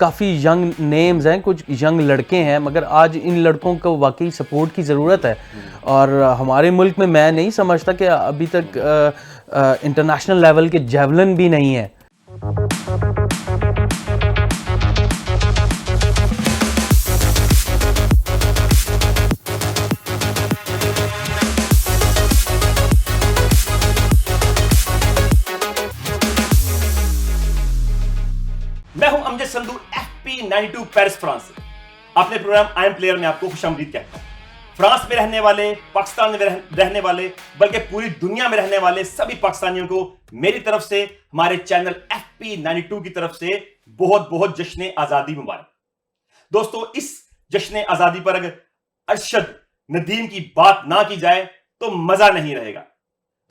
काफ़ी young names हैं, कुछ यंग लड़के हैं, मगर आज इन लड़कों को वाकई सपोर्ट की ज़रूरत है। और हमारे मुल्क में मैं नहीं समझता कि अभी तक इंटरनेशनल लेवल के जेवलिन भी नहीं है। मैं हूं Amjad Sandhu, FP92 Paris France से। अपने प्रोग्राम आई एम प्लेयर में आपको खुशामदीद कहता हूं। फ्रांस में रहने वाले, पाकिस्तान में रहने वाले, बल्कि पूरी दुनिया में रहने वाले सभी पाकिस्तानियों को मेरी तरफ से, हमारे चैनल FP92 की तरफ से बहुत बहुत जश्न आजादी मुबारक। दोस्तों, इस जश्न आजादी पर अगर अरशद नदीम की बात ना की जाए तो मजा नहीं रहेगा।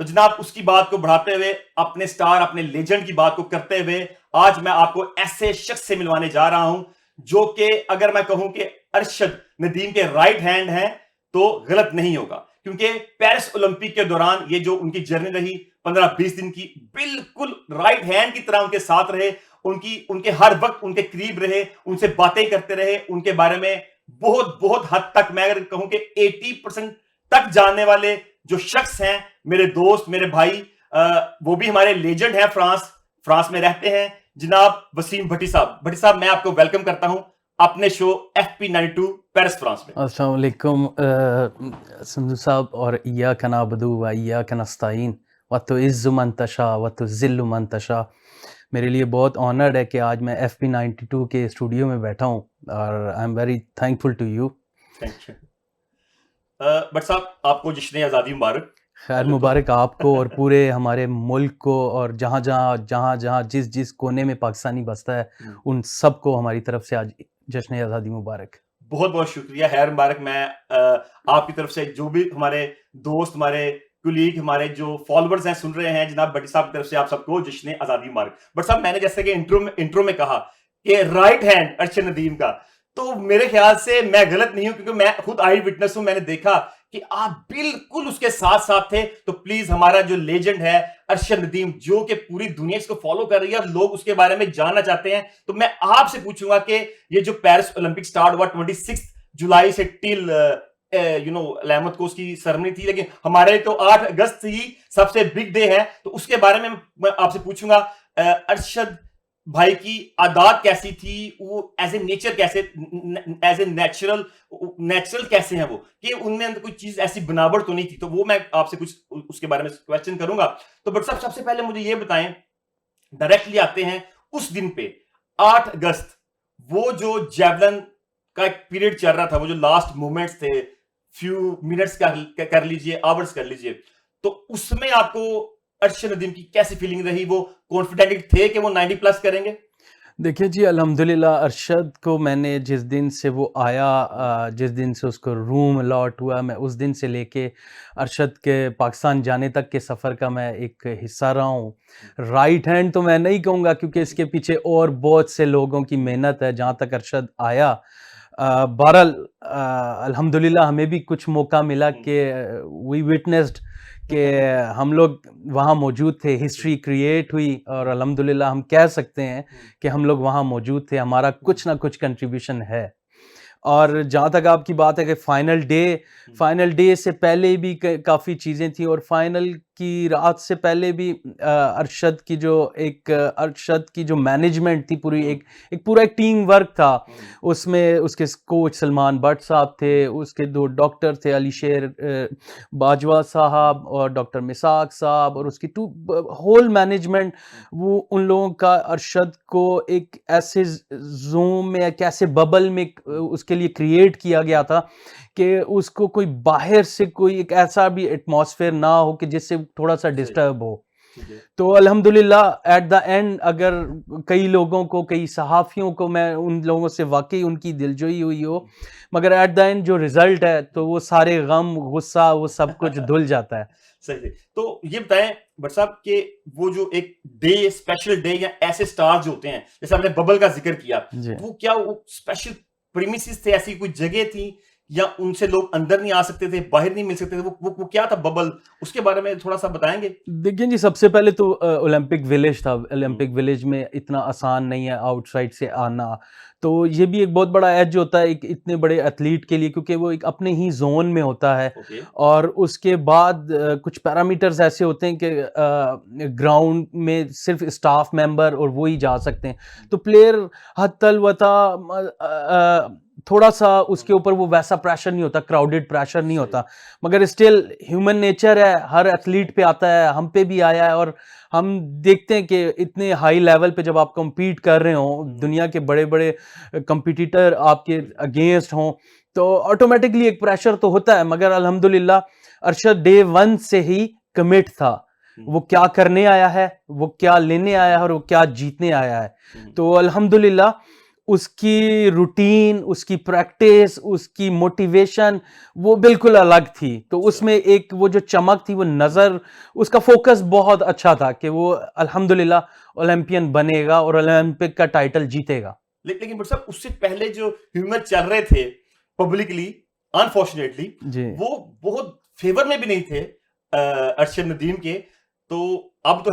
तो जनाब, उसकी बात को बढ़ाते हुए, अपने स्टार, अपने लेजेंड की बात को करते हुए, आज मैं आपको ऐसे शख्स से मिलवाने जा रहा हूं जो कि अगर मैं कहूं कि अरशद नदीम के राइट हैंड हैं तो गलत नहीं होगा, क्योंकि पेरिस ओलंपिक के दौरान ये जो उनकी जर्नी रही 15-20 दिन की, बिल्कुल राइट हैंड की तरह उनके साथ रहे, उनके हर वक्त उनके करीब रहे, उनसे बातें करते रहे, उनके बारे में बहुत बहुत हद तक, मैं अगर कहूं कि 80% तक जानने वाले जो शख्स हैं, मेरे दोस्त, मेरे भाई, वो भी हमारे लेजेंड हैं, फ्रांस में रहते हैं, जनाब वसीम भट्टी साहब। भट्टी साहब, मैं आपको वेलकम करता हूं अपने शो FP92 पेरिस फ्रांस में। अस्सलाम वालेकुम संधू साहब, और इय्याका नअबुदु व इय्याका नस्तईन व तुइज़्ज़ु मन तशा व तुज़िल्लु मन तशा। मेरे लिए बहुत ऑनर्ड है कि आज मैं FP92 के स्टूडियो में बैठा हूं, और I am very thankful to you. Thank you. But साहब, आपको जश्न आज़ादी मुबारक। खैर मुबारक आपको और पूरे हमारे मुल्क को, और जहाँ जहाँ जिस कोने में पाकिस्तानी बसता है उन सबको हमारी तरफ से आज जश्न आज़ादी मुबारक। बहुत बहुत शुक्रिया, खैर मुबारक। मैं आपकी तरफ से जो भी हमारे दोस्त, हमारे कुलीग, हमारे जो फॉलोअर्स हैं सुन रहे हैं, जनाब भट्टी साहब की तरफ से आप सबको जश्न आज़ादी मुबारक। बट साहब, मैंने जैसे कि इंट्रो में कहा कि राइट हैंड अरशद नदीम का, तो मेरे ख्याल से मैं गलत नहीं हूं, क्योंकि मैं खुद आई विटनेस हूं। मैंने देखा कि आप बिल्कुल उसके साथ साथ थे। तो प्लीज, हमारा जो लेजेंड है अरशद नदीम, जो कि पूरी दुनिया इसको फॉलो कर रही है और लोग उसके बारे में जानना चाहते हैं, तो मैं आपसे पूछूंगा कि ये जो पेरिस ओलंपिक स्टार्ट हुआ 26 जुलाई से टिल अलहमद को उसकी सरमनी थी, लेकिन हमारे तो 8 अगस्त ही सबसे बिग डे है, तो उसके बारे में मैं आपसे पूछूंगा, अरशद भाई की आदत कैसी थी, वो एज ए नेचर कैसे, एज ए नेचुरल कैसे हैं वो, कि उनमें अंदर कोई चीज ऐसी बनावट तो नहीं थी, तो वो मैं आपसे कुछ उसके बारे में क्वेश्चन करूंगा। तो बट साहब, सबसे पहले मुझे ये बताएं, डायरेक्टली आते हैं उस दिन पे 8 अगस्त, वो जो जेवलिन का एक पीरियड चल रहा था, वो जो लास्ट मोमेंट्स थे, फ्यू मिनट्स कर लीजिए, आवर्स कर लीजिए, तो उसमें आपको अरशद नदीम की कैसी फीलिंग रही? वो कॉन्फिडेंट थे कि वो 90 प्लस करेंगे? देखिए जी, अल्हम्दुलिल्लाह अरशद को मैंने जिस दिन से वो आया, जिस दिन से उसको रूम अलॉट हुआ, मैं उस दिन से लेके अरशद के पाकिस्तान जाने तक के सफ़र का मैं एक हिस्सा रहा हूँ। राइट हैंड तो मैं नहीं कहूँगा, क्योंकि इसके पीछे और बहुत से लोगों की मेहनत है। जहाँ तक अरशद आया, बहरहाल अल्हम्दुलिल्लाह हमें भी कुछ मौका मिला कि वी विटनेस्ड कि हम लोग वहाँ मौजूद थे, हिस्ट्री क्रिएट हुई, और अल्हम्दुलिल्लाह हम कह सकते हैं कि हम लोग वहाँ मौजूद थे, हमारा कुछ ना कुछ कंट्रीब्यूशन है। और जहाँ तक आपकी बात है कि फाइनल डे से पहले भी काफ़ी चीज़ें थी, और फाइनल की रात से पहले भी अरशद की जो मैनेजमेंट थी, पूरा एक टीम वर्क था। उसमें उसके कोच सलमान भट्ट साहब थे, उसके 2 डॉक्टर थे, अलीशेर बाजवा साहब और डॉक्टर मिसाक साहब, और उसकी होल मैनेजमेंट, वो उन लोगों का अरशद को एक ऐसे जोन में, एक ऐसे बबल में उसके लिए क्रिएट किया गया था कि उसको कोई बाहर से कोई एक ऐसा भी एटमॉस्फेयर ना हो कि जिससे थोड़ा सा डिस्टर्ब हो। तो अल्हम्दुलिल्लाह एट द एंड, अगर कई सहाफ़ियों को मैं उन लोगों से वाकई उनकी दिलजोई हुई हो, मगर एट द एंड जो रिजल्ट है, तो वो सारे गम, गुस्सा, वो सब कुछ धुल जाता है। सही है। तो ये बताएं भट्ट साहब कि वो जो एक डे, स्पेशल डे, या ऐसे स्टार जो होते हैं, जैसे आपने बबल का जिक्र किया, वो क्या वो स्पेशल प्रीमिसेस थे, ऐसी कोई जगह थी या उनसे लोग अंदर नहीं आ सकते थे, बाहर नहीं मिल सकते थे, वो क्या था बबल? उसके बारे में थोड़ा-सा बताएँगे? देखिए जी, सबसे पहले तो ओलंपिक विलेज था। हुँ, ओलंपिक विलेज में इतना आसान नहीं है आउटसाइड से आना। तो ये भी एक बहुत बड़ा एज होता है एक इतने बड़े एथलीट के लिए, क्योंकि वो एक अपने ही ज़ोन में होता है। ओके। और उसके बाद कुछ पैरामीटर्स ऐसे होते हैं कि ग्राउंड में सिर्फ़ स्टाफ मेंबर और वो ही जा सकते हैं। तो प्लेयर हत्तल-वता थोड़ा-सा उसके ऊपर वो वैसा प्रेशर नहीं होता, क्राउडेड प्रेशर नहीं सही। होता। मगर स्टिल ह्यूमन नेचर है, हर एथलीट पे आता है, हम पे भी आया है। और हम देखते हैं कि इतने हाई लेवल पे जब आप कम्पीट कर रहे हो, दुनिया के बड़े-बड़े कॉम्पिटिटर आपके बिल्कुल। अगेंस्ट हों, तो ऑटोमैटिकली एक प्रेशर तो होता है। मगर अल्हम्दुलिल्लाह अरशद डे 1 से ही कमिट था। हुँ, वो क्या करने आया है, वो क्या लेने आया है और वो क्या जीतने आया है। हुँ, तो अल्हम्दुलिल्लाह उसकी रूटीन, उसकी प्रैक्टिस, उसकी मोटिवेशन वो बिल्कुल अलग थी। तो अच्छा। उसमें एक वो जो चमक थी, वो हुँ। नज़र, उसका फ़ोकस बहुत अच्छा था कि वो अल्हम्दुलिल्लाह ओलंपियन बनेगा और ओलंपिक का टाइटल जीतेगा। लेकिन बट साहब उससे पहले जो ह्यूमर चल रहे थे पब्लिकली, अनफॉर्चुनेटली जी। वो बहुत फेवर में भी नहीं थे अरशद नदीम के। तो अब तो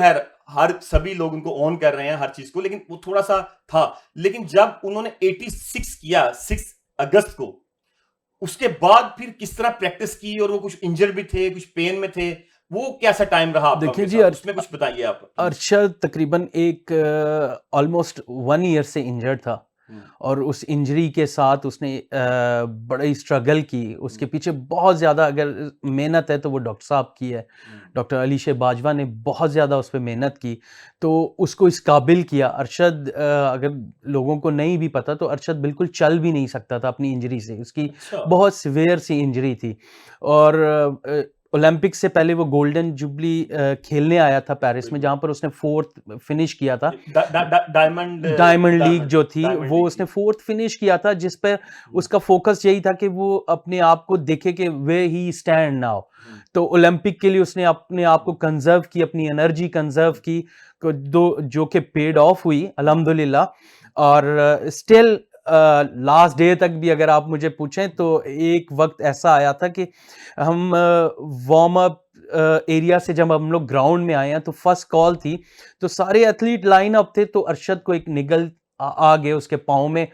हर सभी लोग उनको ऑन कर रहे हैं हर चीज को, लेकिन वो थोड़ा सा था। लेकिन जब उन्होंने 86 किया 6 अगस्त को, उसके बाद फिर किस तरह प्रैक्टिस की, और वो कुछ इंजर भी थे, कुछ पेन में थे, वो कैसा टाइम रहा आपका देखिए उनके जी, साथ, उसमें कुछ बताइए आप प्लीज। अरशद तकरीबन एक ऑलमोस्ट 1 ईयर से इंजर्ड था। हम्म, और उस इंजरी के साथ उसने बड़ी स्ट्रगल की। उसके हम्म, पीछे बहुत ज़्यादा अगर मेहनत है तो वो डॉक्टर साहब की है। हम्म, डॉक्टर अली शेख बाजवा ने बहुत ज़्यादा उस पे मेहनत की, तो उसको इस काबिल किया। अरशद अगर लोगों को नहीं भी पता, तो अरशद बिल्कुल चल भी नहीं सकता था अपनी इंजरी से। उसकी अच्छा। बहुत सीवियर सी इंजरी थी। और ओलंपिक से पहले वो गोल्डन जुबली खेलने आया था पेरिस में, बिल्कुल। जहाँ पर उसने 4th फिनिश किया था। डायमंड डायमंड लीग डायमंड जो थी, डायमंड वो लीग उसने थी। 4th फिनिश किया था, जिस पे हुँ, उसका फ़ोकस यही था कि वो अपने आप को देखे कि वेयर ही स्टैंड नाउ। हुँ, तो ओलंपिक के लिए उसने अपने आप को हुँ, कंज़र्व की, अपनी एनर्जी कंज़र्व हुँ, की, को दो जो कि पेड ऑफ हुई हुँ, अल्हम्दुलिल्लाह। और स्टिल लास्ट डे तक भी अगर आप मुझे पूछें, तो एक वक़्त ऐसा आया था कि हम वार्म अप एरिया से जब हम लोग ग्राउंड में आए हैं, तो फर्स्ट कॉल थी। तो सारे एथलीट लाइन अप थे, तो अरशद को एक निगल आ गए उसके पाँव में।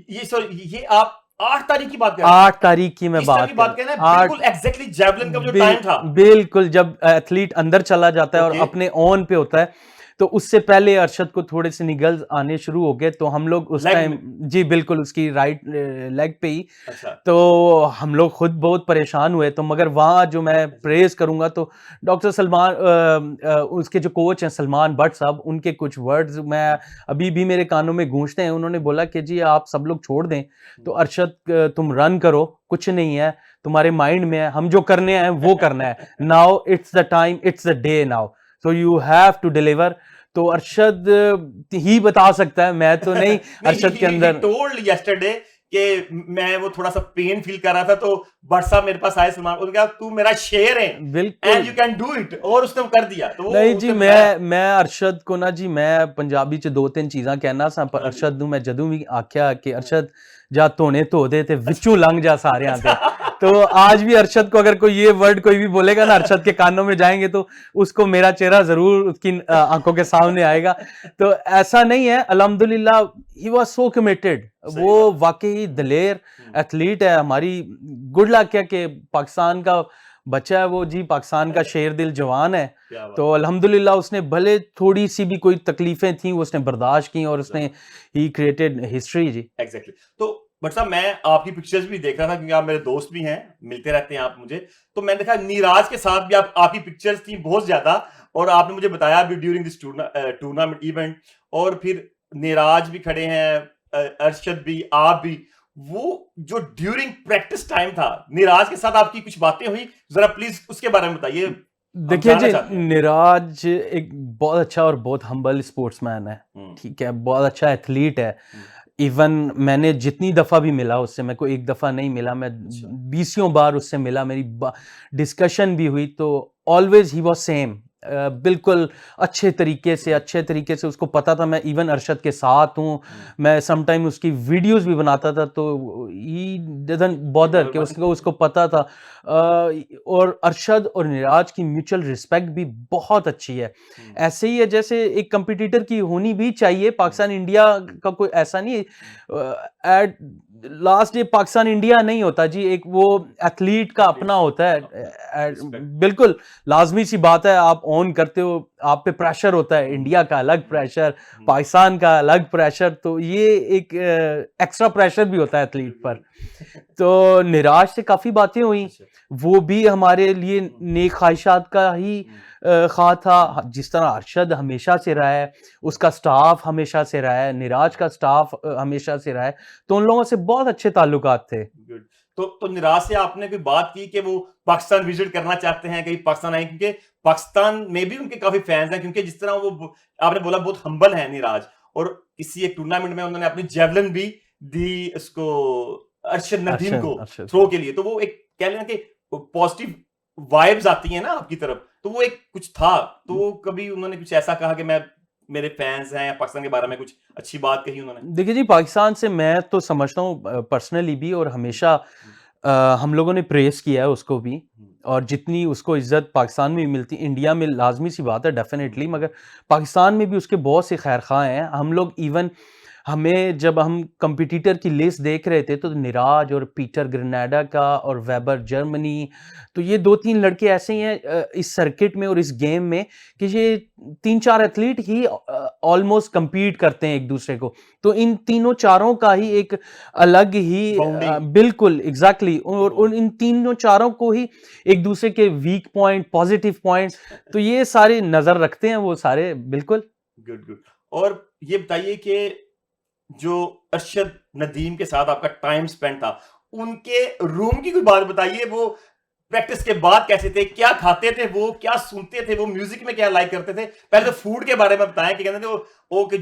ये सॉरी, ये आप 8 तारीख की बात कर रहे हैं? 8 तारीख की मैं इस टाइम बात की कर बात कर रहे हैं, 8 बिल्कुल एग्ज़ैक्टली जैवलिन का जो बिल टाइम था। बिल्कुल, जब एथलीट अंदर चला जाता है और ओके, अपने ऑन पे होता है, तो उससे पहले अरशद को थोड़े से निगल्स आने शुरू हो गए। तो हम लोग उस लेग टाइम, में। जी बिल्कुल, उसकी राइट लेग पे ही। अच्छा, तो हम लोग खुद बहुत परेशान हुए। तो मगर वहाँ जो मैं अच्छा, प्रेज़ करूँगा, तो डॉक्टर सलमान उसके जो कोच हैं सलमान बट साहब, उनके कुछ वर्ड्स मैं हुँ, अभी भी मेरे कानों में गूंजते हैं। उन्होंने बोला कि जी आप सब लोग छोड़ दें, तो हुँ। अरशद तुम रन करो, कुछ नहीं है, तुम्हारे माइंड में है, हम जो करने आए हैं वो करना है। Now it's the time, it's the day now, so you have to deliver. तो अरशद ही बता सकता है, मैं तो नहीं। नहीं, अरशद के ही अंदर टोल्ड यस्टरडे कि मैं वो थोड़ा-सा पेन फ़ील कर रहा था, तो भट्ट साहब मेरे पास आए सलमान, उन्होंने कहा तू मेरा शेर है बिल्कुल। And you can do it, और उसने वो कर दिया। तो वो नहीं जी, उसने बताया। मैं अरशद को ना जी, मैं पंजाबी च 2-3 चीज़ां कहना सा, पर हाँ जी। अरशद नूं मैं जदों भी आख्या कि हाँ। अरशद जा धोने धो दे ते विचों लंघ जा सारियां ते। अच्छा। तो आज भी अरशद को अगर कोई ये वर्ड कोई भी बोलेगा ना, अरशद के कानों में जाएँगे, तो उसको मेरा चेहरा ज़रूर उसकी आँखों के सामने आएगा। तो ऐसा नहीं है, अल्हम्दुलिल्लाह ही वाज़ सो कमिटेड। सही वो बात है। वाक़ई दलेर हुँ, एथलीट है। हमारी गुड लक है कि पाकिस्तान का बच्चा है वो जी, पाकिस्तान का शेर दिल जवान है। क्या बात तो है। अल्हम्दुलिल्लाह उसने भले थोड़ी-सी भी कोई तकलीफ़ें थी, वो उसने बर्दाश्त की और उसने ज़बरदस्त। ही क्रिएटेड हिस्ट्री जी। एग्ज़ैक्टली। तो भट्ट साहब, मैं आपकी पिक्चर्स भी देख रहा था क्योंकि आप मेरे दोस्त भी हैं, मिलते रहते हैं आप मुझे। तो मैंने देखा नीराज के साथ भी आपकी पिक्चर्स थी बहुत ज़्यादा, और आपने मुझे बताया भी ड्यूरिंग दिस टूर्नामेंट इवेंट। और फिर नीराज भी खड़े हैं, अरशद भी, आप भी। वो जो ड्यूरिंग प्रैक्टिस टाइम था, नीराज के साथ आपकी कुछ बातें हुई? ज़रा प्लीज़ उसके बारे में बताइए, हम देखिए जानना जी, चाहते हैं। निराज एक बहुत अच्छा और बहुत हम्बल स्पोर्ट्समैन है, हुँ, ठीक है? बहुत अच्छा एथलीट है। हुँ, इवन मैंने जितनी दफ़ा भी मिला उससे, मेरे को एक दफ़ा नहीं मिला, मैं अच्छा, बीसियों बार उससे मिला, मेरी डिस्कशन भी हुई, तो ऑलवेज ही वाज सेम। बिल्कुल अच्छे तरीके से उसको पता था मैं इवन अरशद के साथ हूँ। मैं सम टाइम उसकी वीडियोज़ भी बनाता था तो ही डज़न्ट बॉदर कि उसको उसको पता था। और अरशद और निराज की म्यूचुअल रिस्पेक्ट भी बहुत अच्छी है। ऐसे ही है जैसे एक कॉम्पिटिटर की होनी भी चाहिए, पाकिस्तान इंडिया का कोई ऐसा नहीं at last day Pakistan India नहीं होता जी, एक वो एथलीट का अपना होता है। बिल्कुल लाज़मी सी बात है, आप ऑन करते हो, आप पे प्रेशर होता है, इंडिया का अलग प्रेशर, पाकिस्तान का अलग प्रेशर, तो ये एक एक्स्ट्रा प्रेशर भी होता है एथलीट पर। तो निराज से काफ़ी बातें हुई, वो भी हमारे लिए नेक ख्वाहिशात का ही ख़्वाह था, जिस तरह अरशद हमेशा से रहा है, उसका स्टाफ हमेशा से रहा है, निराज का स्टाफ हमेशा से रहा है, तो उन लोगों से बहुत अच्छे ताल्लुकात थे। गुड। तो निराज से आपने कोई बात की कि वो पाकिस्तान विजिट करना चाहते हैं, कहीं पाकिस्तान आए, क्योंकि पाकिस्तान में भी उनके काफी फैंस हैं, क्योंकि जिस तरह वो आपने बोला बहुत हम्बल है निराज, और किसी एक टूर्नामेंट में उन्होंने अपनी जेवलिन भी दी उसको अरशद नदीम को अरशद थ्रो के लिए, तो वो एक कह लेना कि पॉजिटिव वाइब्स आती हैं ना आपकी तरफ, तो वो एक कुछ था, तो कभी उन्होंने कुछ ऐसा कहा कि मैं मेरे फैंस हैं या पाकिस्तान के बारे में कुछ अच्छी बात कही उन्होंने? देखिए जी, पाकिस्तान से मैं तो समझता हूँ पर्सनली भी और हमेशा हम लोगों ने प्रेज़ किया है उसको भी, और जितनी उसको इज़्ज़त पाकिस्तान में भी मिलती है, इंडिया में लाज़मी सी बात है डेफ़िनेटली, मगर पाकिस्तान में भी उसके बहुत से खैर-ख़्वाह हैं। हम लोग इवन हमें जब हम कॉम्पिटिटर की लिस्ट देख रहे थे तो निराज और पीटर ग्रेनाडा का और वेबर जर्मनी, तो ये 2-3 लड़के ऐसे ही हैं इस सर्किट में और इस गेम में कि ये 3-4 एथलीट ही ऑलमोस्ट कम्पीट करते हैं एक-दूसरे को। तो इन तीनों चारों का ही एक अलग ही बाउंडिंग। बिल्कुल एग्ज़ैक्टली, और इन तीनों चारों को ही एक-दूसरे के वीक पॉइंट, पॉज़िटिव पॉइंट्स, तो ये सारे नज़र रखते हैं वो सारे, बिल्कुल। Good, good. और ये बताइए कि जो अरशद नदीम के साथ आपका टाइम स्पेंड था, उनके रूम की कोई बात बताइए, वो प्रैक्टिस के बाद कैसे थे? क्या खाते थे वो? क्या सुनते थे वो? म्यूज़िक में क्या लाइक करते थे? पहले तो फूड के बारे में बताएँ कि कहते थे वो कि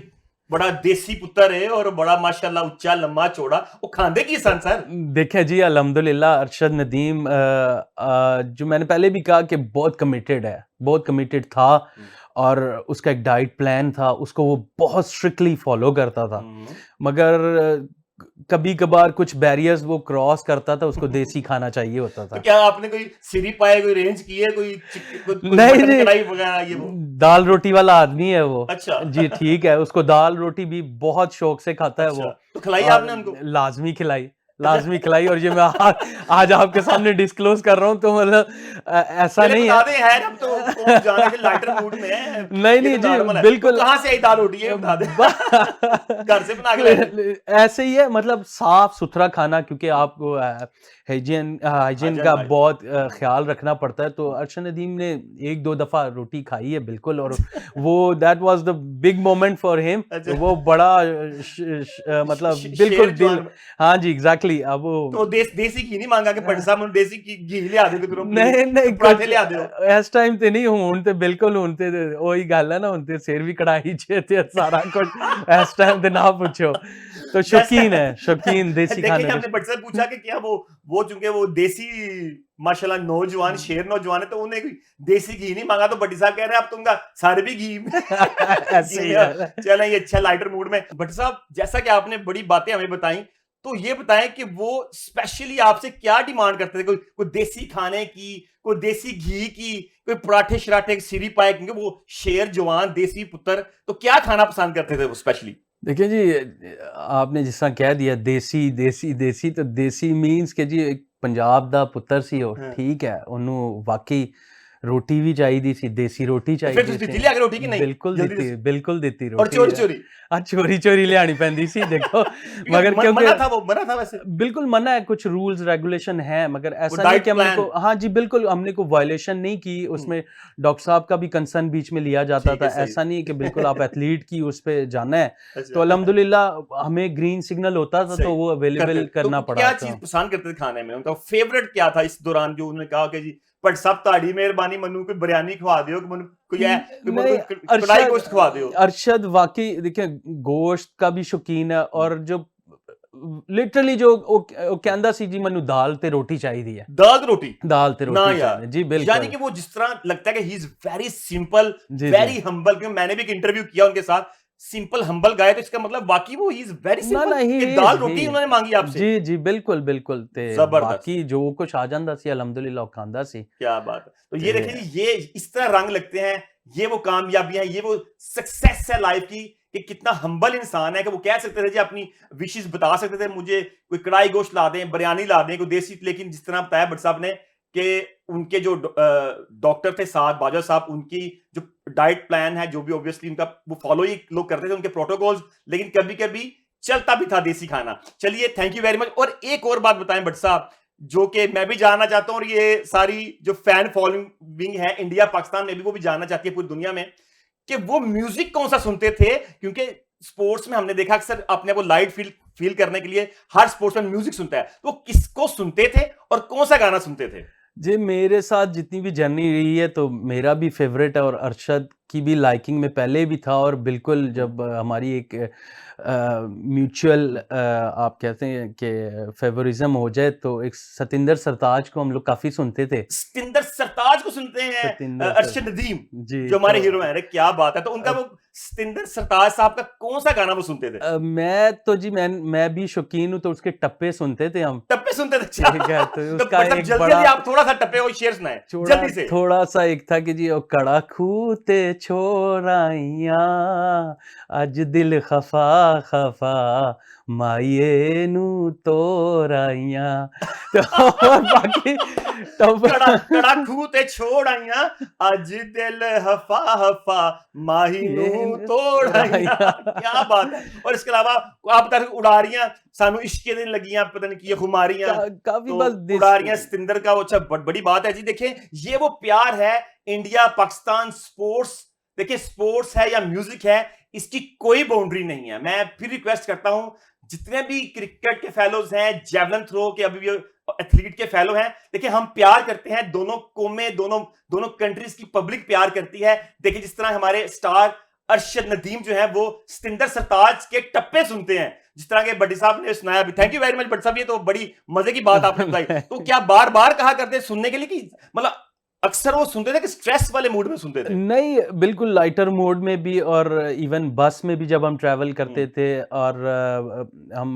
बड़ा देसी पुत्तर है और बड़ा माशाअल्लाह उच्चा, लम्मा, चौड़ा। वो खांदे की सन सर? देखिए जी, अल्हम्दुलिल्लाह अरशद नदीम जो मैंने पहले भी कहा कि बहुत कमिटेड है, बहुत कमिटेड था, और उसका एक डाइट प्लान था, उसको वो बहुत स्ट्रिक्टली फ़ॉलो करता था। मगर कभी-कभार कुछ बैरियर्स वो क्रॉस करता था, उसको देसी खाना चाहिए होता तो था। क्या आपने कोई सीरी पाए, कोई रेंज की है, कोई नहीं मटन जी, कढ़ाई वगैरह ये वो? दाल-रोटी वाला आदमी है वो। अच्छा। जी, ठीक है, उसको दाल-रोटी भी बहुत शौक से खाता है अच्छा, वो। तो खिलाई और आपने उनको? अच्छा। लाज़मी खिलाई, और ये मैं आज आपके सामने डिस्क्लोज़ कर रहा हूँ, तो मतलब ऐसा चलिए नहीं बता है। दें, है अब तो कौन जाने के लाइटर मूड में है, नहीं, ये नहीं तो जी, नॉर्मल है। तो बिल्कुल कहाँ से आई दाल रोटी ये बता दें? ब घर से बना के लाए थे? ऐसे ही है, मतलब साफ-सुथरा खाना, क्योंकि आपको हाइजीन हाजन का भाई। बहुत ख़्याल रखना पड़ता है, तो अरशद नदीम ने 1-2 दफ़ा रोटी खाई है बिल्कुल, और वो that was the big moment for him. अच्छा। वो बड़ा मतलब शेर बिल्कुल दिल। जवान। हाँ जी, एग्ज़ैक्टली, अब वो तो देसी घी नहीं मांगा कि भट्ट साहब मैनू देसी घी लिया दे करो प्लीज, नहीं, नहीं पराठे कुछ लिया दो? इस टाइम ते नहीं, हुण ते बिल्कुल, हुण ते ओही गल है ना, हुण ते सिर भी कढ़ाई च ते सारा कुछ, इस टाइम ते ना पूछो। तो जैसे शौकीन है, शौकीन देसी देखिए खाने कि के। हमने भट्ट से पूछा कि क्या वो चूंकि वो देसी माशाल्लाह नौजवान शेर नौजवान है, तो उन्हें कोई देसी घी नहीं मांगा, तो भट्टी साहब कह रहे हैं अब तुमका सारे भी घी में ऐसे घी ही में है। चलें, ये अच्छा लाइटर मूड में। भट्ट साहब जैसा कि आपने बड़ी बातें हमें बताई, तो ये बताएं कि वो स्पेशली आपसे क्या डिमांड करते थे? कोई देसी खाने की, कोई देसी घी की, कोई पराठे शराठे सीरी पाए, क्योंकि वो शेर जवान देसी पुत्र, तो क्या खाना पसंद करते थे वो स्पेशली? देखिए जी, आपने जिस तरह कह दिया देसी, देसी, देसी, तो देसी मीन्स कि जी एक पंजाब दा पुत्तर सी ਉਹ, हाँ। ठीक है, ਉਹਨੂੰ ਵਾਕਈ ਰੋਟੀ ਵੀ ਚਾਹੀਦੀ ਸੀ, ਦੇਸੀ ਰੋਟੀ तो फिर ਚਾਹੀਦੀ तुम ਸੀ। दिल्ली आके रोटी की नहीं जल्दी से, ਬਿਲकुल ਦਿੱਤੀ और ਰੋਟੀ। चोरी चोरी? चोरी-चोरी लियानी पैंदी सी देखो, मगर क्योंकि क्योंकि मना था, वो मना था वैसे, बिल्कुल मना है, कुछ रूल्स रेगुलेशन है, मगर वो ऐसा नहीं कि डाइट हमने प्लान। को, हाँ जी, बिल्कुल हमने को वायलेशन नहीं की, उसमें डॉक्टर साहब का भी कंसर्न बीच में लिया जाता ठीक है, था। सही। ऐसा नहीं है कि बिल्कुल आप एथलीट की उस पे जाना है, तो अच्छा। अल्हम्दुलिल्लाह हमें ग्रीन सिग्नल होता था, तो सही, वो करते अवेलेबल थे। तो करना पड़ा क्या चीज़ था। पसंद करते थे खाने में? उनका फेवरेट क्या था इस दौरान, जो उन्होंने कहा कि जी भट्ट साहब ताड़ी मेहरबानी, मैनू कोई बिरयानी खवा दियो, कि मैनू कोई है कोई मैनू नहीं, कोई कढ़ाई गोश्त खवा दियो? अरशद वाक़ई देखिए गोश्त का भी शौकीन है, और जो ਲਿਟਰਲੀ ਜੋ ਉਹ ਕਹਿੰਦਾ ਸੀ ਜੀ ਮੈਨੂੰ ਦਾਲ ਤੇ ਰੋਟੀ ਚਾਹੀਦੀ ਹੈ। दाल रोटी ਦਾਲ ਤੇ ना ਰੋਟੀ यार ਚਾਹੀਦੀ ਜੀ यानी ਬਿल्कुल। कि वो जिस तरह लगता है कि ही इज वेरी सिंपल जी, जी। वेरी हम्बल, क्योंकि मैंने भी एक इंटरव्यू किया उनके साथ, सिंपल हम्बल गाय, तो इसका मतलब वाकई वो ही इज वेरी ਨਾ सिंपल ਨਾ ਹੀ कि इज दाल ही रोटी उन्होंने मांगी आपसे। ਜੀ ਜੀ ਬਿल्कुल ਬਿल्कुल ਤੇ जबरदस्त, ਬਾਕੀ ਜੋ ਕੁਝ ਆ ਜਾਂਦਾ ਸੀ ਅਲਹਮਦੁਲਿਲਾ ਉਹ ਖਾਂਦਾ ਸੀ क्या बात है। तो ये ਤੇ देखिए जी, ये इस तरह रंग लगते हैं, ये वो कामयाबियां, ये वो सक्सेस है लाइफ की, कि कितना हम्बल इंसान है कि वो कह सकते थे जी अपनी विशेष बता सकते थे, मुझे कोई कढ़ाई गोश्त ला दें, बिरयानी ला दें, कोई देसी, लेकिन जिस तरह बताया भट्ट साहब ने कि उनके जो डॉक्टर थे साथ बाजा साहब, उनकी जो डाइट प्लान है, जो भी ऑब्वियसली उनका वो फॉलो ही लोग करते थे उनके प्रोटोकॉल्स, लेकिन कभी कभी चलता भी था देसी खाना। चलिए थैंक यू वेरी मच। और एक और बात बताएं भट्ट साहब, जो कि मैं भी जानना चाहता हूं, और ये सारी जो फैन फॉलोइंग है इंडिया पाकिस्तान में भी, वो भी जानना चाहती है पूरी दुनिया में, कि वो म्यूजिक कौन सा सुनते थे, क्योंकि स्पोर्ट्स में हमने देखा अक्सर अपने को लाइट फील करने के लिए हर स्पोर्ट्समैन म्यूजिक सुनता है, तो किसको सुनते थे और कौन सा गाना सुनते थे? जी मेरे साथ जितनी भी जर्नी रही है तो मेरा भी फेवरेट है और अरशद की भी लाइकिंग में पहले भी था और बिल्कुल जब हमारी एक म्यूचुअल आप कहते हैं कि फेवरिज्म हो जाए तो एक सतिंदर सरताज को हम लोग काफ़ी सुनते थे। सतिंदर सरताज को सुनते हैं, सतिंदर अरशद नदीम जी जो हमारे तो हीरो हैं, अरे क्या बात है। तो उनका वो सतिंदर सरताज साहब का कौन सा गाना वो सुनते थे? मैं तो जी मैं भी शौकीन हूँ तो उसके टप्पे सुनते थे हम। टप्पे सुनते थे? ठीक है तो तो उसका मतलब एक जल्दी बड़ा जल्दी आप थोड़ा सा टप्पे और शेर सुनाएं थोड़ा जल्दी से। थोड़ा सा एक था कि जी ओ कड़ा खूते छोराइया अज दिल खफा खफा माये नू तोराइया तो और बाकी कड़ा कड़ा टप खूह ते छोड़ आइयां, अज दिल हफा हफा माही नू ये तोड़ आइयां। तोराइया क्या बात है। और इसके अलावा आप बता रहे उड़ारियां सानू इश्क दिन लगियां, पता नहीं की खुमारियां, काफी तो बस उड़ारियां सतिंदर का वो, अच्छा बड़ी बात है जी। देखिए ये वो प्यार है इंडिया पाकिस्तान स्पोर्ट्स। देखिए स्पोर्ट्स है या म्यूजिक है, इसकी कोई बाउंड्री नहीं है। मैं फिर रिक्वेस्ट करता हूं, जितने भी क्रिकेट के फेलोज हैं, जेवलिन थ्रो के अभी भी एथलीट के फेलो हैं, देखिए हम प्यार करते हैं, दोनों कौमें, दोनों दोनों कंट्रीज की पब्लिक प्यार करती है। देखिए जिस तरह हमारे स्टार अरशद नदीम जो है वो सतिंदर सरताज के टप्पे सुनते हैं, जिस तरह के बड्डी साहब ने सुनाया भी। थैंक यू वेरी मच बड्डी साहब, ये तो बड़ी मजे की बात आपने बताई। तो क्या बार बार कहा करते सुनने के लिए, कि मतलब अक्सर वो सुनते थे कि स्ट्रेस वाले मूड में सुनते थे? नहीं, बिल्कुल लाइटर मोड में भी और इवन बस में भी जब हम ट्रैवल करते थे और हम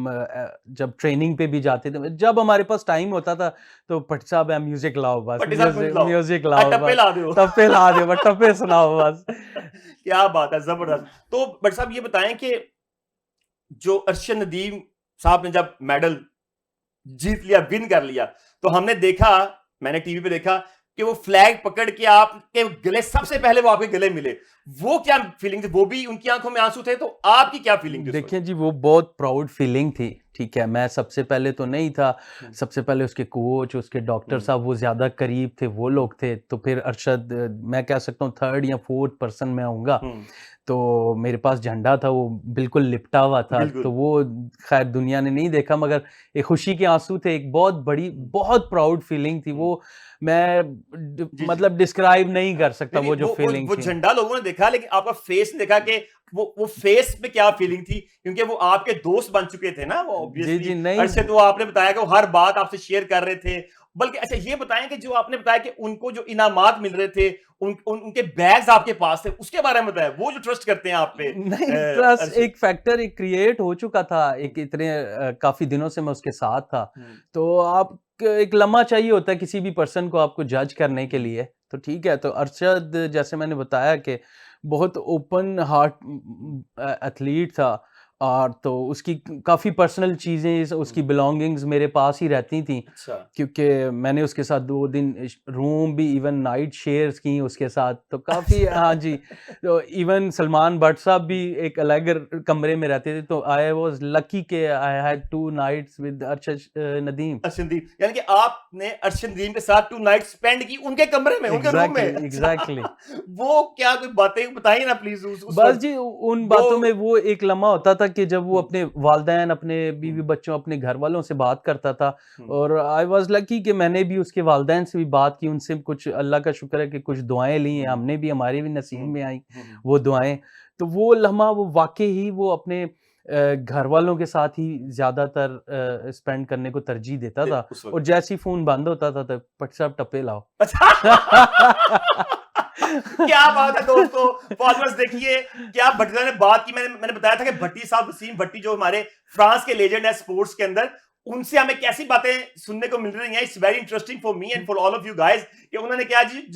जब ट्रेनिंग पे भी जाते थे, जब हमारे पास टाइम होता था तो भट्ट साहब म्यूजिक लाओ बस, बड्डी साहब म्यूजिक लाओ, म्यूजिक लाओ टप्पे बस, ला दो। टप्पे ला दो बस, टप्पे सुनाओ बस। क्या बात है, जबरदस्त। तो बट साहब ये बताएं कि जो अरशद नदीम साहब ने जब मेडल जीत लिया, विन कर लिया, तो हमने देखा, मैंने टीवी पे देखा कि वो फ्लैग पकड़ के आपके गले, सबसे पहले वो आपके गले मिले। वो क्या फीलिंग थी? वो भी उनकी आंखों में आंसू थे, तो आपकी क्या फीलिंग थी उस वक्त? देखिए जी वो बहुत प्राउड फीलिंग थी। ठीक है, मैं सबसे पहले तो नहीं था, सबसे पहले उसके कोच, उसके डॉक्टर साहब वो ज़्यादा करीब थे, वो लोग थे। तो फिर अरशद, मैं कह सकता हूँ 3rd या 4th पर्सन मैं आऊँगा। तो मेरे पास झंडा था, वो बिल्कुल लिपटा हुआ था, बिल्कुल। तो वो खैर दुनिया ने नहीं देखा, मगर एक खुशी के आंसू थे, एक बहुत बड़ी, बहुत प्राउड फीलिंग थी वो। मैं जी। मतलब डिस्क्राइब नहीं कर सकता नहीं, वो नहीं, जो फीलिंग वो थी। झंडा लोगों ने देखा, लेकिन आपका फेस नहीं देखा कि वो फेस में क्या फीलिंग थी, क्योंकि वो आपके दोस्त बन चुके थे ना वो जी, ऑब्वियसली। जी, नहीं अरशद, वो आपने बताया कि वो हर बात आपसे शेयर कर रहे थे। बल्कि अच्छा ये बताएं कि जो आपने बताया कि उनको जो इनामात मिल रहे थे, उनके बैग्स आपके पास थे, उसके बारे में बताया। वो जो ट्रस्ट करते हैं आप पे, नहीं, ट्रस्ट अरशद। एक फैक्टर एक क्रिएट हो चुका था, एक इतने काफ़ी दिनों से मैं उसके साथ था। तो आप एक लम्हा चाहिए होता है किसी भी पर्सन को आपको जज करने के लिए। तो ठीक है, तो अरशद जैसे मैंने बताया कि बहुत ओपन हार्ट एथलीट था और तो उसकी काफ़ी पर्सनल चीज़ें, उसकी बिलोंगिंग्स मेरे पास ही रहती थी, अच्छा। क्योंकि मैंने उसके साथ 2 दिन रूम भी, इवन नाइट शेयर्स की उसके साथ, तो काफ़ी हाँ जी। तो इवन सलमान भट्ट साहब भी एक अलग कमरे में रहते थे, तो आई वाज़ लकी के I had 2 nights with Arshad Nadeem. Arshad Nadeem, यानी कि आपने अरशद नदीम के साथ 2 नाइट स्पेंड की उनके कमरे में, उनके रूम में। एग्ज़ैक्टली। वो क्या कोई बातें बताइए ना प्लीज उस बस वक्त। जी उन बातों में वो एक लम्हा होता था कि जब वो अपने वालिदैन, अपने बीवी बच्चों, अपने घर वालों से बात करता था। और आई वाज़ लकी कि मैंने भी उसके वालिदैन से भी बात की, उनसे कुछ, अल्लाह का शुक्र है कि कुछ दुआएँ ली हैं हमने भी, हमारे भी नसीब में आई वो दुआएँ। तो वो लम्हा, वो वाक़ई ही वो अपने घर वालों के साथ ही ज़्यादातर स्पेंड करने को तरजीह देता था उस और वक़्त। जैसे ही फ़ोन बंद होता था तो भट्टी साहब टप्पे लाओ। अच्छा। क्या बात है दोस्तों, फॉलोअर्स देखिए क्या भट्टी साहब ने बात की। मैंने बताया था कि भट्टी साहब, वसीम भट्टी जो हमारे फ्रांस के लेजेंड है स्पोर्ट्स के अंदर, उनसे हमें कैसी बातें सुनने को मिल रही हैं। It's very interesting for me and for all of you guys कि उन्होंने क्या जी,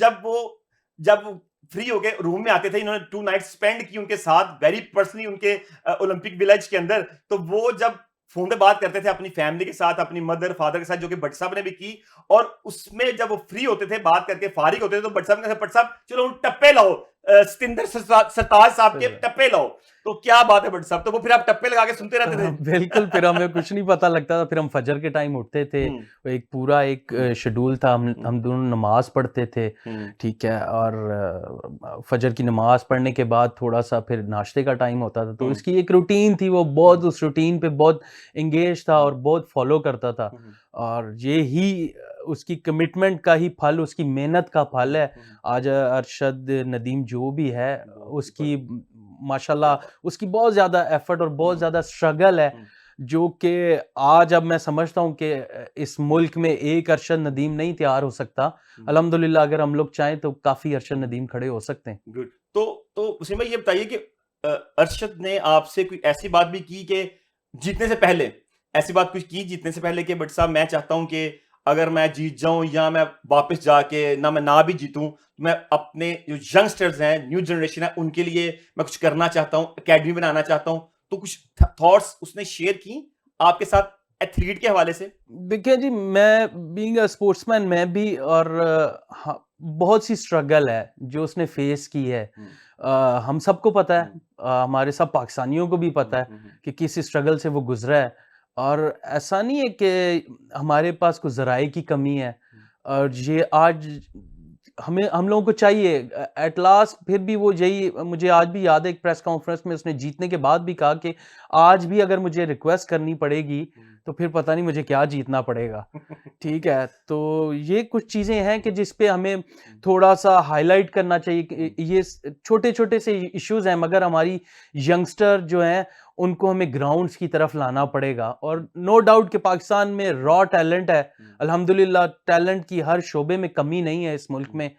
जब फ्री हो गए रूम में आते थे, इन्होंने 2 नाइट स्पेंड की उनके साथ वेरी पर्सनली उनके ओलंपिक विलेज के अंदर। तो वो जब फोन पे बात करते थे अपनी फैमिली के साथ, अपनी मदर फादर के साथ, जो कि भट्ट साहब ने भी की। और उसमें जब वो फ्री होते थे, बात करके फारिग होते थे, तो भट्ट साहब कहते, भट्ट साहब चलो टप्पे लाओ, सतिंदर सरताज साहब के टप्पे लाओ। तो क्या बात है भट्ट साहब, तो वो फिर आप टप्पे लगा के सुनते रहते थे? बिल्कुल, फिर हमें कुछ नहीं पता लगता था, फिर हम फजर के टाइम उठते थे, हम्म, एक पूरा एक शेड्यूल था, हम दोनों नमाज़ पढ़ते थे, हम्म, ठीक है? और फजर की नमाज़ पढ़ने के बाद थोड़ा-सा फिर नाश्ते का टाइम होता था, तो हम्म, इसकी एक रूटीन थी, वो बहुत उस रूटीन पे बहुत एंगेज था और बहुत फॉलो करता था। हम्म, और ये ही उसकी कमिटमेंट का ही फल, उसकी मेहनत का फल है। हम्म, आज अरशद नदीम जो भी है, बहुत उसकी सुपर। क्या माशाल्लाह बात। उसकी बहुत ज़्यादा एफर्ट और बहुत हम्म, ज़्यादा स्ट्रगल है, हम्म, जो कि आज अब मैं समझता हूँ कि इस मुल्क में एक अरशद नदीम नहीं तैयार हो सकता। हम्म, अल्हम्दुलिल्लाह अगर हम लोग चाहें तो काफ़ी अरशद नदीम खड़े हो सकते हैं। गुड। तो उसी में ये बताइए कि अरशद ने आपसे कोई ऐसी बात भी की कि जीतने से पहले, ऐसी बात कुछ की जीतने से पहले कि बट साहब मैं चाहता हूं कि अगर मैं जीत जाऊं या मैं वापस जाके ना भी जीतूं, मैं अपने जो यंगस्टर्स हैं, न्यू जनरेशन है, उनके लिए मैं कुछ करना चाहता हूं, एकेडमी बनाना चाहता हूं। तो कुछ थॉट्स उसने शेयर की आपके साथ एथलीट के हवाले से? देखिए जी, मैं बीइंग अ स्पोर्ट्समैन मैं भी और हाँ, बहुत सी स्ट्रगल है जो उसने फेस की है। हम्म, हम सबको पता है, हम्म, हमारे सब पाकिस्तानियों को भी पता है हम्म, कि किस स्ट्रगल से वो गुजरा है। और ऐसा नहीं है कि हमारे पास कुछ ज़राए की कमी है। हम्म, और ये आज हम लोगों को चाहिए एट लास्ट, फिर भी वो यही मुझे आज भी याद है, एक प्रेस कॉन्फ्रेंस में उसने जीतने के बाद भी कहा कि आज भी अगर मुझे रिक्वेस्ट करनी पड़ेगी हम्म, तो फिर पता नहीं मुझे क्या जीतना पड़ेगा। हम्म, ठीक है, तो ये कुछ चीज़ें हैं कि जिस पे हमें हम्म, थोड़ा-सा हाइलाइट करना चाहिए कि हम्म, ये छोटे-छोटे से इश्यूज़ हैं, मगर हमारी यंगस्टर जो हैं, उनको हमें ग्राउंड्स की तरफ लाना पड़ेगा। और नो डाउट कि पाकिस्तान में रॉ टैलेंट है, हम्म, अल्हम्दुलिल्लाह टैलेंट की हर शोबे में कमी नहीं है इस मुल्क हम्म, में।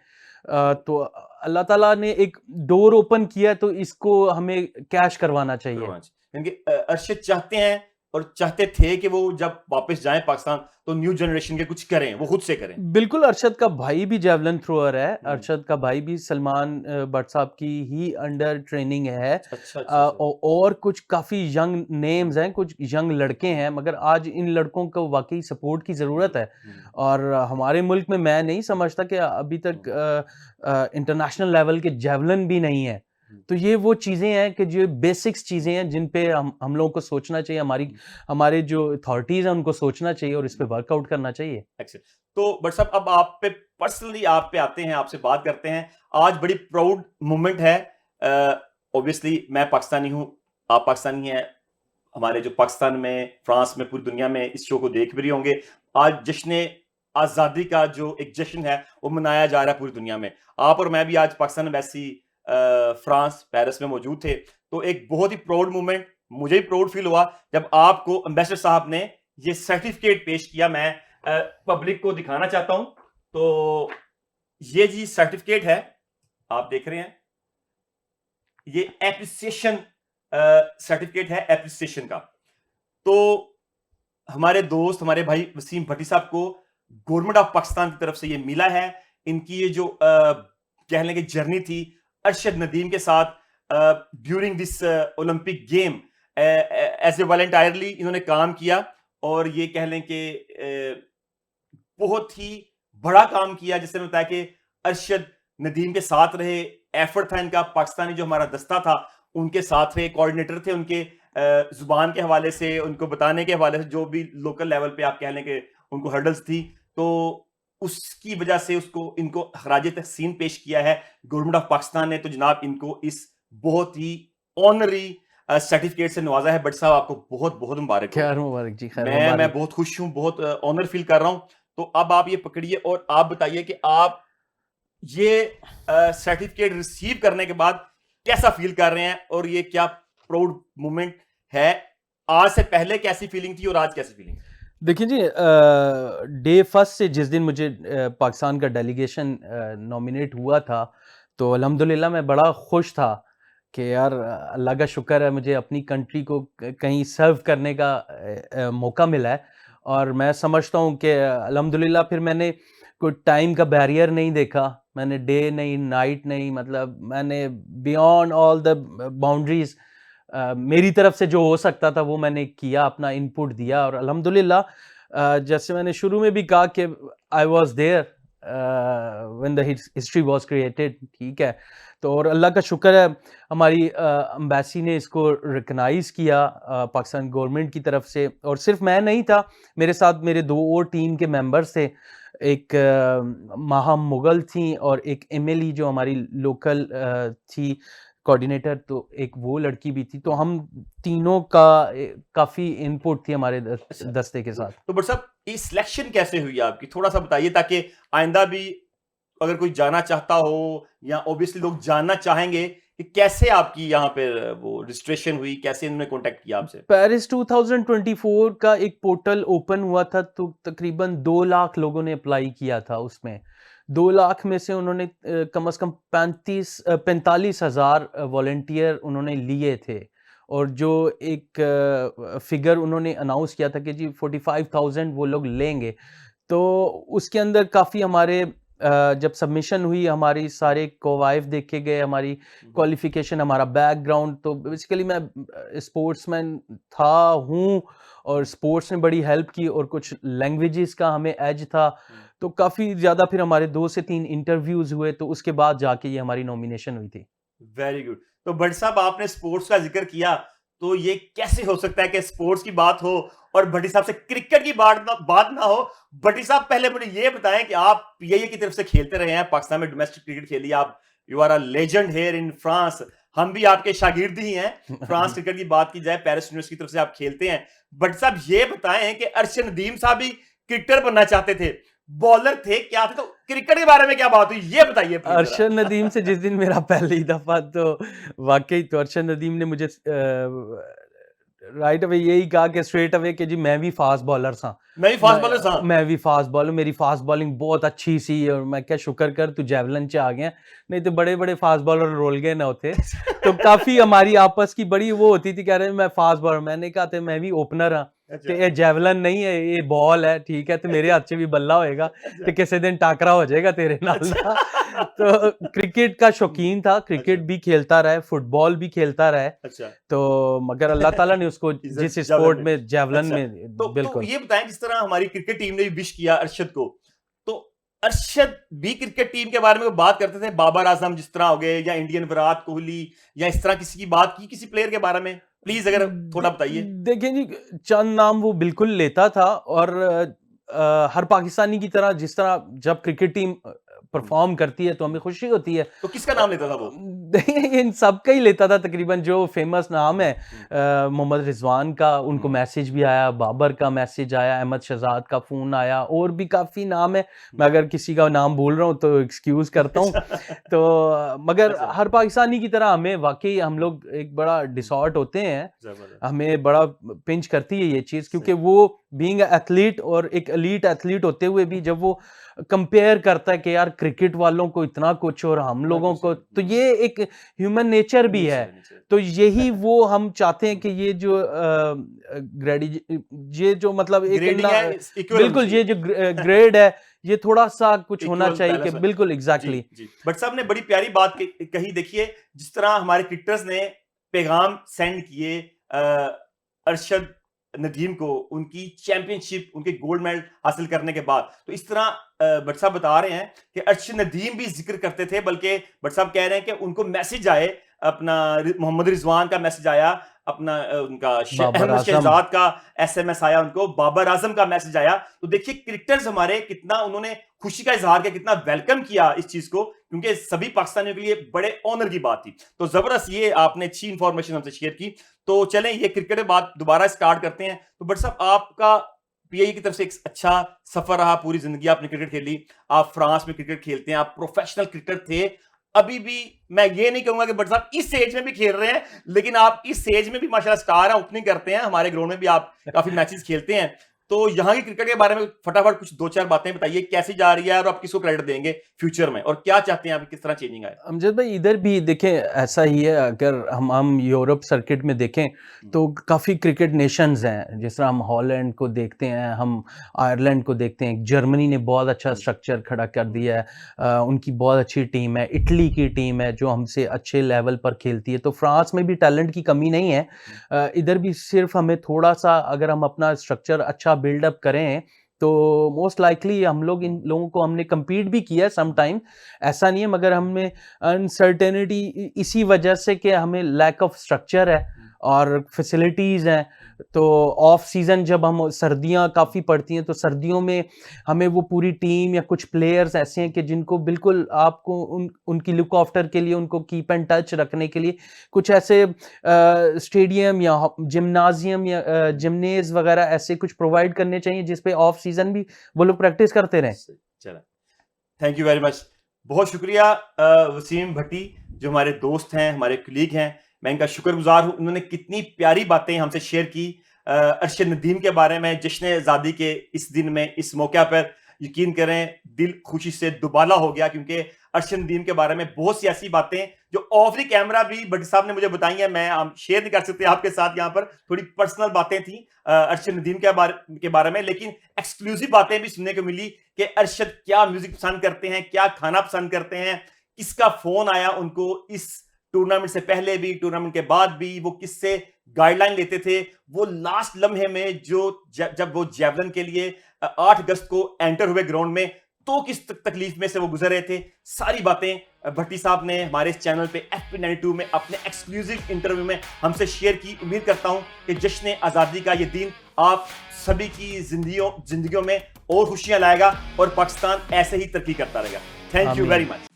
तो अल्लाह ताला ने एक डोर ओपन किया है, तो इसको हमें कैश करवाना चाहिए। करवाना चाहिए। क्योंकि अरशद चाहते हैं और चाहते थे कि वो जब वापस जाएं पाकिस्तान, तो न्यू जनरेशन के कुछ करें, वो खुद से करें। बिल्कुल, अरशद का भाई भी जेवलिन थ्रोअर है। हम्म, अरशद का भाई भी सलमान भट्ट साहब की ही अंडर ट्रेनिंग है। अच्छा अच्छा अच्छा। और कुछ काफ़ी यंग नेम्स हैं, कुछ यंग लड़के हैं, मगर आज इन लड़कों को वाक़ई सपोर्ट की ज़रूरत है। हम्म, और हमारे मुल्क में मैं नहीं समझता कि अभी तक हम्म, इंटरनेशनल लेवल के जेवलिन भी नहीं है। हम्म, तो ये वो चीज़ें हैं कि जो बेसिक्स चीज़ें हैं, जिन पे हम लोगों को सोचना चाहिए, हम्म, हमारे जो अथॉरिटीज़ हैं, उनको सोचना चाहिए और इस पे हम्म, वर्कआउट करना चाहिए। excellent। तो बट साहब अब आप पे पर्सनली आप पे आते हैं, आपसे बात करते हैं। आज बड़ी प्राउड मोमेंट है। ऑब्वियसली मैं पाकिस्तानी हूँ, आप पाकिस्तानी हैं। हमारे जो पाकिस्तान में, फ्रांस में, पूरी दुनिया में इस शो को देख भी रहे होंगे। आज जश्न आज़ादी का जो एक जश्न है, वो मनाया जा रहा है पूरी दुनिया में। आप और मैं भी आज पाकिस्तान एम्बेसी फ्रांस, पेरिस में मौजूद थे। तो एक बहुत ही प्राउड मोमेंट, मुझे भी प्राउड फील हुआ जब आपको एम्बेसडर साहब ने ये सर्टिफिकेट पेश किया। मैं पब्लिक को दिखाना चाहता हूं। तो ये जी सर्टिफिकेट है, आप देख रहे हैं। ये एप्रिसिएशन सर्टिफिकेट है, एप्रिसिएशन का। तो हमारे दोस्त, हमारे भाई वसीम भट्टी साहब को गवर्नमेंट ऑफ पाकिस्तान की तरफ से ये मिला है। इनकी ये जो कह लें कि जर्नी थी अरशद नदीम के साथ during this Olympic game, as a voluntarily इन्होंने काम किया। और ये कह लें कि बहुत ही बड़ा काम किया, जिससे बताया कि अरशद नदीम के साथ रहे। एफर्ट था इनका, पाकिस्तानी जो हमारा दस्ता था उनके साथ रहे, कोऑर्डिनेटर थे उनके, जुबान के हवाले से, उनको बताने के हवाले से, जो भी लोकल लेवल पे आप कह लें कि उनको हर्डल्स थी। तो उसकी वजह से उसको इनको खराज तहसीन पेश किया है गवर्नमेंट ऑफ पाकिस्तान ने। तो जनाब इनको इस बहुत ही ऑनरी सर्टिफिकेट से नवाजा है। बट साहब आपको बहुत बहुत मुबारक हो। खैर मुबारक जी, खैर मैं मुबारक। बहुत खुश हूँ, बहुत ऑनर फील कर रहा हूँ। तो अब आप ये पकड़िए और आप बताइए कि आप ये सर्टिफिकेट रिसीव करने के बाद कैसा फील कर रहे हैं, और ये क्या प्राउड मोमेंट है, आज से पहले कैसी फीलिंग थी और आज कैसी फीलिंग है? देखिए जी, डे फर्स्ट से जिस दिन मुझे पाकिस्तान का डेलीगेशन नॉमिनेट हुआ था, तो अल्हम्दुलिल्लाह मैं बड़ा खुश था कि यार अल्लाह का शुक्र है मुझे अपनी कंट्री को कहीं सर्व करने का मौका मिला है। और मैं समझता हूँ कि अल्हम्दुलिल्लाह फिर मैंने कोई टाइम का बैरियर नहीं देखा, मैंने डे नहीं, नाइट नहीं, मतलब मैंने बियॉन्ड ऑल द बाउंड्रीज़ मेरी तरफ से जो हो सकता था वो मैंने किया, अपना इनपुट दिया। और अल्हम्दुलिल्लाह जैसे मैंने शुरू में भी कहा कि I was there when the history was created, ठीक है। तो और अल्लाह का शुक्र है हमारी एम्बेसी ने इसको रिकॉग्नाइज़ किया पाकिस्तान गवर्नमेंट की तरफ से। और सिर्फ मैं नहीं था, मेरे साथ मेरे 2 और टीम के मेंबर्स थे। एक माहा मुगल थी और एक एमिली जो हमारी लोकल थी कोऑर्डिनेटर, तो एक वो लड़की भी थी। तो हम तीनों का काफ़ी इनपुट थी हमारे अच्छा, दस्ते के साथ। तो बट साहब ये सिलेक्शन कैसे हुई आपकी? थोड़ा-सा बताइए ताकि आइंदा भी अगर कोई जाना चाहता हो या ऑब्वियसली लोग जानना चाहेंगे कि कैसे आपकी यहाँ पे वो रजिस्ट्रेशन हुई, कैसे इन्होंने कॉन्टैक्ट किया आपसे? पेरिस 2024 का एक पोर्टल ओपन हुआ था, तो तकरीबन 2 लाख लोगों ने अप्लाई किया था उसमें। 2 लाख में से उन्होंने कम से कम 45,000 वॉलंटियर उन्होंने लिए थे। और जो एक फिगर उन्होंने अनाउंस किया था कि जी 45,000 वो लोग लेंगे। तो उसके अंदर काफ़ी हमारे जब सबमिशन हुई, हमारी सारे कवायद देखे गए, हमारी क्वालिफ़िकेशन, हमारा बैकग्राउंड। तो बेसिकली मैं स्पोर्ट्समैन हूँ, और स्पोर्ट्स ने बड़ी हेल्प की, और कुछ लैंग्वेजेस का हमें एज था। तो काफ़ी ज़्यादा फिर हमारे 2 से 3 इंटरव्यूज़ हुए, तो उसके बाद जाके ये हमारी नॉमिनेशन हुई थी। Very good. तो भट्ट साहब आपने स्पोर्ट्स का ज़िक्र किया, तो ये कैसे हो सकता है कि स्पोर्ट्स की बात हो और भट्टी साहब से क्रिकेट की बात ना हो? भट्टी साहब पहले मुझे ये बताएँ कि आप पीआईए की तरफ से खेलते रहे हैं, पाकिस्तान में डोमेस्टिक क्रिकेट खेली आप, you are a legend here in France. हम भी आपके शागिर्द ही हैं। फ्रांस क्रिकेट की बात की जाए, पेरिस यूनिवर्सिटी की तरफ से आप खेलते हैं। भट्ट साहब ये बताएँ कि अरशद नदीम साहब भी क्रिकेटर बनना चाहते थे, बॉलर थे, क्या थे? तो क्रिकेट के बारे में क्या बात हुई? ये बताइए प्लीज़ ज़रा। अरशद नदीम से जिस दिन मेरा पहली दफ़ा, तो वाक़ई तो अरशद नदीम ने मुझे राइट अवे यही कहा कि स्ट्रेट अवे कि जी मैं भी फ़ास्ट बॉलर सां। मैं भी फास्ट बॉलर था। मैं भी फ़ास्ट बॉलर, मेरी फ़ास्ट बॉलिंग बहुत अच्छी सी। और मैं क्या शुक्र कर तू जावलिन च आ गया, नहीं तो बड़े-बड़े फ़ास्ट बॉलर रोल गए ना होते। तो काफ़ी हमारी आपस की बड़ी वो होती थी, कह रहे मैं फ़ास्ट बॉलर, मैंने कहा ते मैं भी ओपनर हाँ, ते अच्छा, ये जावलिन नहीं है, ये बॉल है, ठीक है, ते मेरे हाथ च भी बल्ला होएगा, ते अच्छा, किसी दिन टाकरा हो जाएगा तेरे नाल अच्छा। ना। तो क्रिकेट का शौकीन था, अच्छा, क्रिकेट भी खेलता रहा है, फुटबॉल भी खेलता रहा है। अच्छा। तो मगर अल्लाह ताला ने उसको इज़्ज़त जिस जावलिन स्पोर्ट में। में जावलिन अच्छा, में तो बिल्कुल। ये बताएँ जिस तरह हमारी क्रिकेट टीम ने भी विश किया अरशद को, तो अरशद भी क्रिकेट टीम के बारे में बात करते थे, बाबर आज़म जिस तरह हो गए या इंडियन विराट कोहली या इस तरह किसी की बात की किसी प्लेयर के बारे में? प्लीज़ अगर थोड़ा दे बताइए। देखिए जी, चंद नाम वो बिल्कुल लेता था। और हर पाकिस्तानी की तरह जिस तरह जब क्रिकेट टीम हुँ, परफ़ॉर्म करती है तो हमें खुशी होती है। तो किसका नाम लेता था वो? देखिए इन सब का ही लेता था तकरीबन, जो फ़ेमस नाम है हुँ, मोहम्मद रिज़वान का, उनको हुँ, मैसेज भी आया, बाबर का मैसेज आया, अहमद शहज़ाद का फ़ोन आया, और भी काफ़ी नाम है। हुँ। मैं अगर किसी का नाम भूल रहा हूँ तो एक्सक्यूज़ करता हूँ। अच्छा, तो मगर अच्छा। हर पाकिस्तानी की तरह हमें वाक़ई हम हुँ, लोग एक बड़ा हुँ, डिसऑर्ट होते हैं। ज़बरदस्त, हमें बड़ा पिंच करती है ये चीज़, क्योंकि सही। वो बीइंग अ एथलीट और एक एलीट एथलीट होते हुए भी जब वो कंपेयर करता है कि यार क्रिकेट वालों को इतना कुछ और हम इतना लोगों कुछ को, है। तो ये एक ह्यूमन नेचर भी है। नेचर है, नेचर। तो यही वो हम चाहते हैं हुँ, कि ये जो ये जो मतलब एक ग्रेडिंग ना है इक्वल होनी बिल्कुल ये चाहिए। जो ग्रेड है, ये थोड़ा-सा कुछ होना इक्वल चाहिए कि बैलेंस में। बिल्कुल जी, एग्ज़ैक्टली। जी। बट साहब ने बड़ी प्यारी बात कही देखिए, जिस तरह हमारे क्रिकेटर्स ने पैगाम सेंड किए अरशद नदीम को उनकी चैंपियनशिप, उनके गोल्ड मेडल हासिल करने के बाद। तो इस तरह भट्ट साहब बता रहे हैं कि अरशद नदीम भी ज़िक्र करते थे, बल्कि भट्ट साहब कह रहे हैं कि उनको मैसेज आए, अपना मोहम्मद रिज़वान का मैसेज आया, अपना उनका बाबर अहमद आज़म। शहजाद का एसएमएस आया उनको, बाबर आज़म का मैसेज आया। तो देखिए क्रिकेटर्स हमारे कितना उन्होंने खुशी का इज़हार किया, कितना वेलकम किया इस चीज़ को, क्योंकि सभी पाकिस्तानियों के लिए बड़े ऑनर की बात थी। तो ज़बरदस्त ये आपने अच्छी इन्फॉर्मेशन हमसे शेयर की। तो चलें ये क्रिकेट में बात दोबारा स्टार्ट करते हैं। तो बट साहब आपका पीआईए की तरफ से एक अच्छा सफ़र रहा, पूरी ज़िंदगी आपने क्रिकेट खेली। आप फ्रांस में क्रिकेट खेलते हैं, आप प्रोफेशनल क्रिकेटर थे। अभी भी मैं ये नहीं कहूंगा कि भट्ट साहब इस एज में भी खेल रहे हैं, लेकिन आप इस एज में भी माशाल्लाह स्टार हैं, ओपनिंग करते हैं, हमारे ग्राउंड में भी आप काफी मैचेस खेलते हैं। तो यहाँ की क्रिकेट के बारे में फटाफट कुछ 2-4 बातें बताइए, कैसी जा रही है और आप किसको क्रेडिट देंगे फ्यूचर में, और क्या चाहते हैं आप, किस तरह चेंजिंग आए? अमजद भाई इधर भी देखें ऐसा ही है, अगर हम यूरोप सर्किट में देखें तो काफ़ी क्रिकेट नेशंस हैं, जिस तरह हम हॉलैंड को देखते हैं, हम आयरलैंड को देखते हैं, जर्मनी ने बहुत अच्छा स्ट्रक्चर खड़ा कर दिया है, उनकी बहुत अच्छी टीम है, इटली की टीम है जो हमसे अच्छे लेवल पर खेलती है, तो फ्रांस में भी टैलेंट की कमी नहीं है। इधर भी सिर्फ हमें थोड़ा सा अगर हम अपना स्ट्रक्चर अच्छा बिल्डअप करें तो मोस्ट लाइकली हम लोग इन लोगों को हमने कम्पीट भी किया सम टाइम, ऐसा नहीं है, मगर हमें अनसर्टेनिटी इसी वजह से कि हमें लैक ऑफ स्ट्रक्चर है और फैसिलिटीज़ हैं। तो ऑफ सीज़न जब हम सर्दियाँ काफ़ी पड़ती हैं तो सर्दियों में हमें वो पूरी टीम या कुछ प्लेयर्स ऐसे हैं कि जिनको बिल्कुल आपको उनकी लुक आफ्टर के लिए, उनको कीप एंड टच रखने के लिए कुछ ऐसे स्टेडियम या जिम्नाजियम या जिमनेज वगैरह ऐसे कुछ प्रोवाइड करने चाहिए जिस पे ऑफ सीज़न भी वो लोग प्रैक्टिस करते रहें। चला, थैंक यू वेरी मच, बहुत शुक्रिया वसीम भट्टी, जो हमारे दोस्त हैं, हमारे कलीग हैं, मैं इनका शुक्रगुजार हूं, उन्होंने कितनी प्यारी बातें हमसे शेयर की अरशद नदीम के बारे में, जश्न आज़ादी के इस दिन में, इस मौके पर यकीन करें दिल खुशी से दुबाला हो गया, क्योंकि अरशद नदीम के बारे में बहुत सी ऐसी बातें जो ऑफ द कैमरा भी भट्टी साहब ने मुझे बताई हैं, मैं शेयर नहीं कर सकते आपके साथ, यहाँ पर थोड़ी पर्सनल बातें थी अरशद नदीम के बारे में, लेकिन एक्सक्लूसिव बातें भी सुनने को मिली कि अरशद क्या म्यूजिक पसंद करते हैं, क्या खाना पसंद करते हैं, किसका फोन आया उनको इस टूर्नामेंट से पहले भी, टूर्नामेंट के बाद भी, वो किससे गाइडलाइन लेते थे, वो लास्ट लम्हे में जो जब वो जेवलिन के लिए 8 अगस्त को एंटर हुए ग्राउंड में, तो किस तकलीफ में से वो गुजर रहे थे, सारी बातें भट्टी साहब ने हमारे इस चैनल पे FP92 में अपने एक्सक्लूसिव इंटरव्यू में हमसे शेयर की। उम्मीद करता हूं कि जश्न आज़ादी का ये दिन आप सभी की जिंदगियों में और खुशियां लाएगा और पाकिस्तान ऐसे ही तरक्की करता रहेगा। Thank you very much.